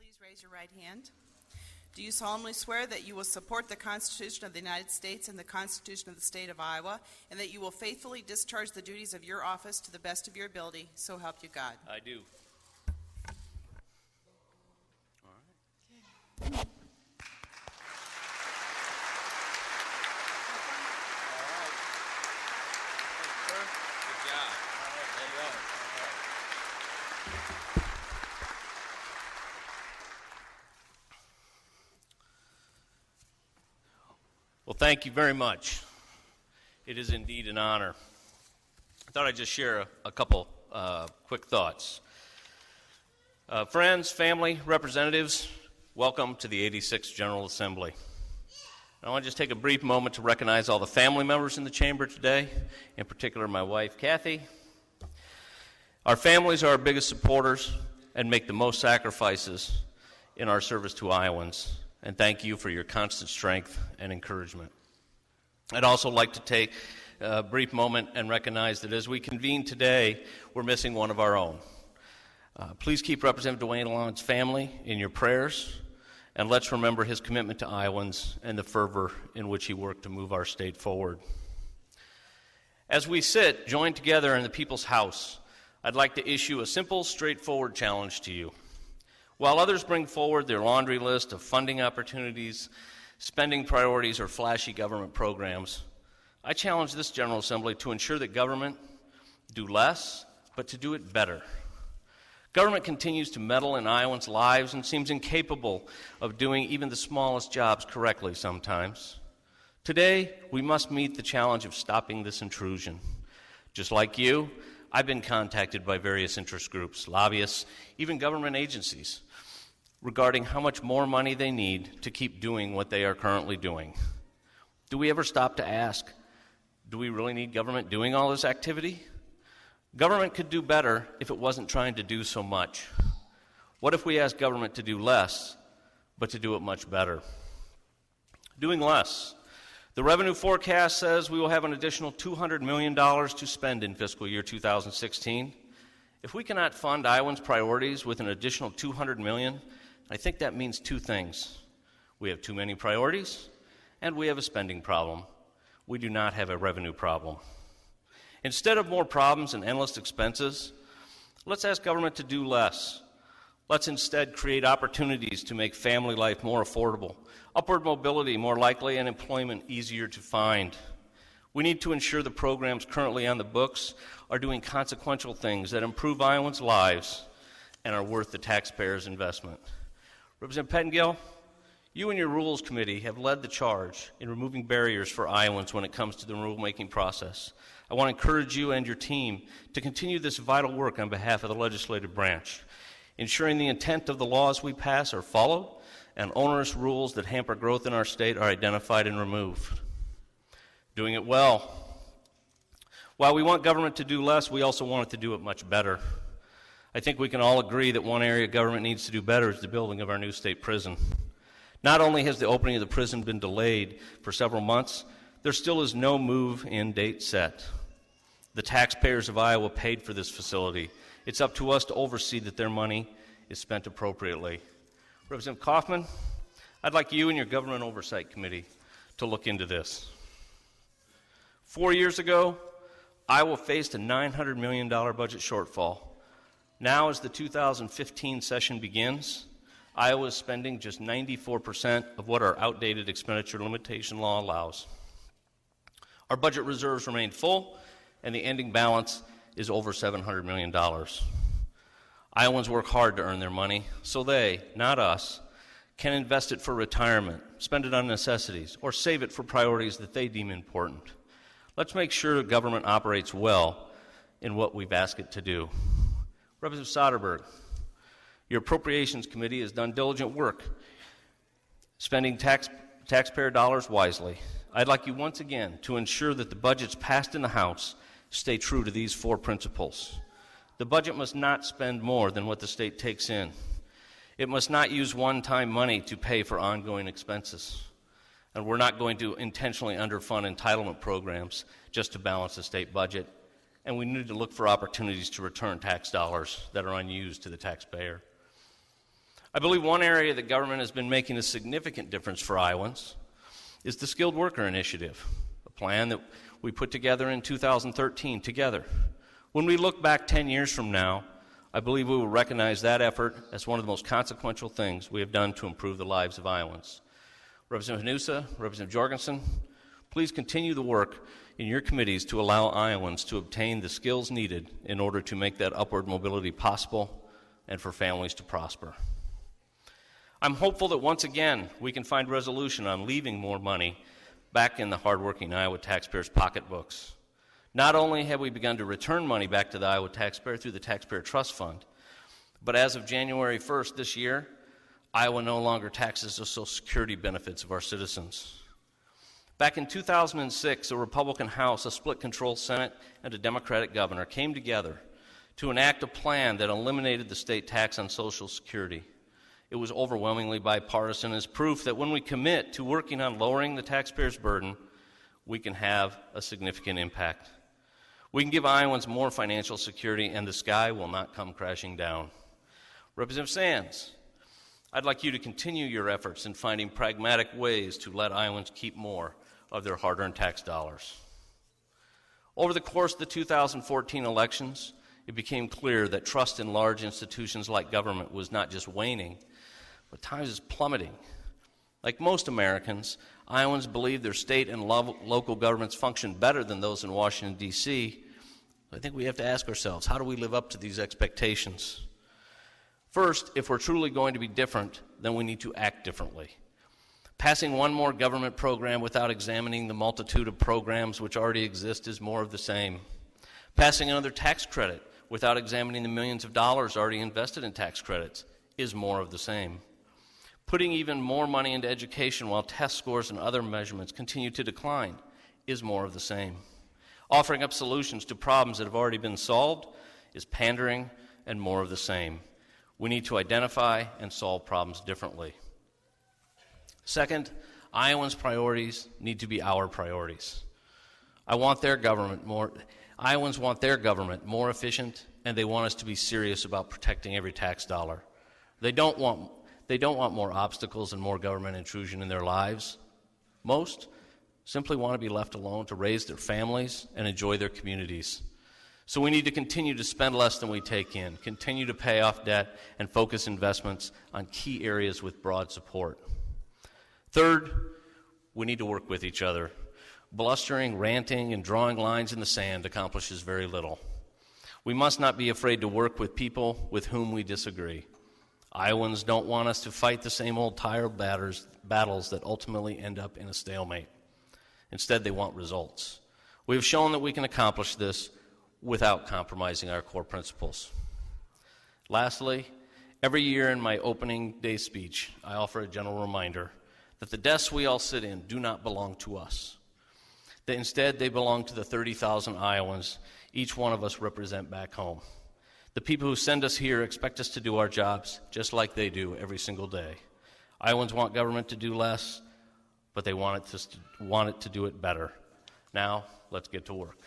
Please raise your right hand. Do you solemnly swear that you will support the Constitution of the United States and the Constitution of the State of Iowa, and that you will faithfully discharge the duties of your office to the best of your ability, so help you God? I do. All right. All right. Thanks, sir. Good job. All right, there you go. Well, thank you very much. It is indeed an honor. I thought I'd just share a couple quick thoughts. Friends, family, representatives, welcome to the 86th General Assembly. I want to just take a brief moment to recognize all the family members in the chamber today, in particular my wife, Kathy. Our families are our biggest supporters and make the most sacrifices in our service to Iowans. And thank you for your constant strength and encouragement. I'd also like to take a brief moment and recognize that as we convene today, we're missing one of our own. Please keep Representative Dwayne Alon's family in your prayers, and let's remember his commitment to Iowans and the fervor in which he worked to move our state forward. As we sit joined together in the People's House, I'd like to issue a simple, straightforward challenge to you. While others bring forward their laundry list of funding opportunities, spending priorities, or flashy government programs, I challenge this General Assembly to ensure that government do less, but to do it better. Government continues to meddle in Iowans' lives and seems incapable of doing even the smallest jobs correctly sometimes. Today, we must meet the challenge of stopping this intrusion. Just like you, I've been contacted by various interest groups, lobbyists, even government agencies, regarding how much more money they need to keep doing what they are currently doing. Do we ever stop to ask, do we really need government doing all this activity? Government could do better if it wasn't trying to do so much. What if we ask government to do less, but to do it much better? Doing less. The revenue forecast says we will have an additional $200 million to spend in fiscal year 2016. If we cannot fund Iowans' priorities with an additional $200 million, I think that means two things. We have too many priorities, and we have a spending problem. We do not have a revenue problem. Instead of more problems and endless expenses, let's ask government to do less. Let's instead create opportunities to make family life more affordable, upward mobility more likely, and employment easier to find. We need to ensure the programs currently on the books are doing consequential things that improve Iowans' lives and are worth the taxpayers' investment. Representative Pettengill, you and your Rules Committee have led the charge in removing barriers for Iowans when it comes to the rulemaking process. I want to encourage you and your team to continue this vital work on behalf of the legislative branch, ensuring the intent of the laws we pass are followed and onerous rules that hamper growth in our state are identified and removed. Doing it well. While we want government to do less, we also want it to do it much better. I think we can all agree that one area government needs to do better is the building of our new state prison. Not only has the opening of the prison been delayed for several months, there still is no move-in date set. The taxpayers of Iowa paid for this facility. It's up to us to oversee that their money is spent appropriately. Representative Kaufman, I'd like you and your Government Oversight Committee to look into this. 4 years ago, Iowa faced a $900 million budget shortfall. Now, as the 2015 session begins, Iowa is spending just 94% of what our outdated expenditure limitation law allows. Our budget reserves remain full, and the ending balance is over $700 million. Iowans work hard to earn their money, so they, not us, can invest it for retirement, spend it on necessities, or save it for priorities that they deem important. Let's make sure government operates well in what we've asked it to do. Representative Soderberg, your Appropriations Committee has done diligent work, spending taxpayer dollars wisely. I'd like you once again to ensure that the budgets passed in the House stay true to these four principles. The budget must not spend more than what the state takes in. It must not use one-time money to pay for ongoing expenses. And we're not going to intentionally underfund entitlement programs just to balance the state budget. And we need to look for opportunities to return tax dollars that are unused to the taxpayer. I believe one area that government has been making a significant difference for Iowans is the Skilled Worker Initiative, a plan that we put together in 2013 together. When we look back 10 years from now, I believe we will recognize that effort as one of the most consequential things we have done to improve the lives of Iowans. Representative Hanusa, Representative Jorgensen, please continue the work in your committees to allow Iowans to obtain the skills needed in order to make that upward mobility possible and for families to prosper. I'm hopeful that once again we can find resolution on leaving more money back in the hardworking Iowa taxpayers' pocketbooks. Not only have we begun to return money back to the Iowa taxpayer through the Taxpayer Trust Fund, but as of January 1st this year, Iowa no longer taxes the Social Security benefits of our citizens. Back in 2006, a Republican House, a split-control Senate, and a Democratic governor came together to enact a plan that eliminated the state tax on Social Security. It was overwhelmingly bipartisan as proof that when we commit to working on lowering the taxpayer's burden, we can have a significant impact. We can give Iowans more financial security, and the sky will not come crashing down. Representative Sands, I'd like you to continue your efforts in finding pragmatic ways to let Iowans keep more of their hard-earned tax dollars. Over the course of the 2014 elections, it became clear that trust in large institutions like government was not just waning, but at times is plummeting. Like most Americans, Iowans believe their state and local governments function better than those in Washington, D.C. I think we have to ask ourselves, how do we live up to these expectations? First, if we're truly going to be different, then we need to act differently. Passing one more government program without examining the multitude of programs which already exist is more of the same. Passing another tax credit without examining the millions of dollars already invested in tax credits is more of the same. Putting even more money into education while test scores and other measurements continue to decline is more of the same. Offering up solutions to problems that have already been solved is pandering and more of the same. We need to identify and solve problems differently. Second, Iowans' priorities need to be our priorities. Iowans want their government more efficient, and they want us to be serious about protecting every tax dollar. They don't want more obstacles and more government intrusion in their lives. Most simply want to be left alone to raise their families and enjoy their communities. So we need to continue to spend less than we take in, continue to pay off debt, and focus investments on key areas with broad support. Third, we need to work with each other. Blustering, ranting, and drawing lines in the sand accomplishes very little. We must not be afraid to work with people with whom we disagree. Iowans don't want us to fight the same old tired battles that ultimately end up in a stalemate. Instead, they want results. We have shown that we can accomplish this without compromising our core principles. Lastly, every year in my opening day speech, I offer a general reminder that the desks we all sit in do not belong to us. That instead, they belong to the 30,000 Iowans each one of us represent back home. The people who send us here expect us to do our jobs just like they do every single day. Iowans want government to do less, but they want it to do it better. Now, let's get to work.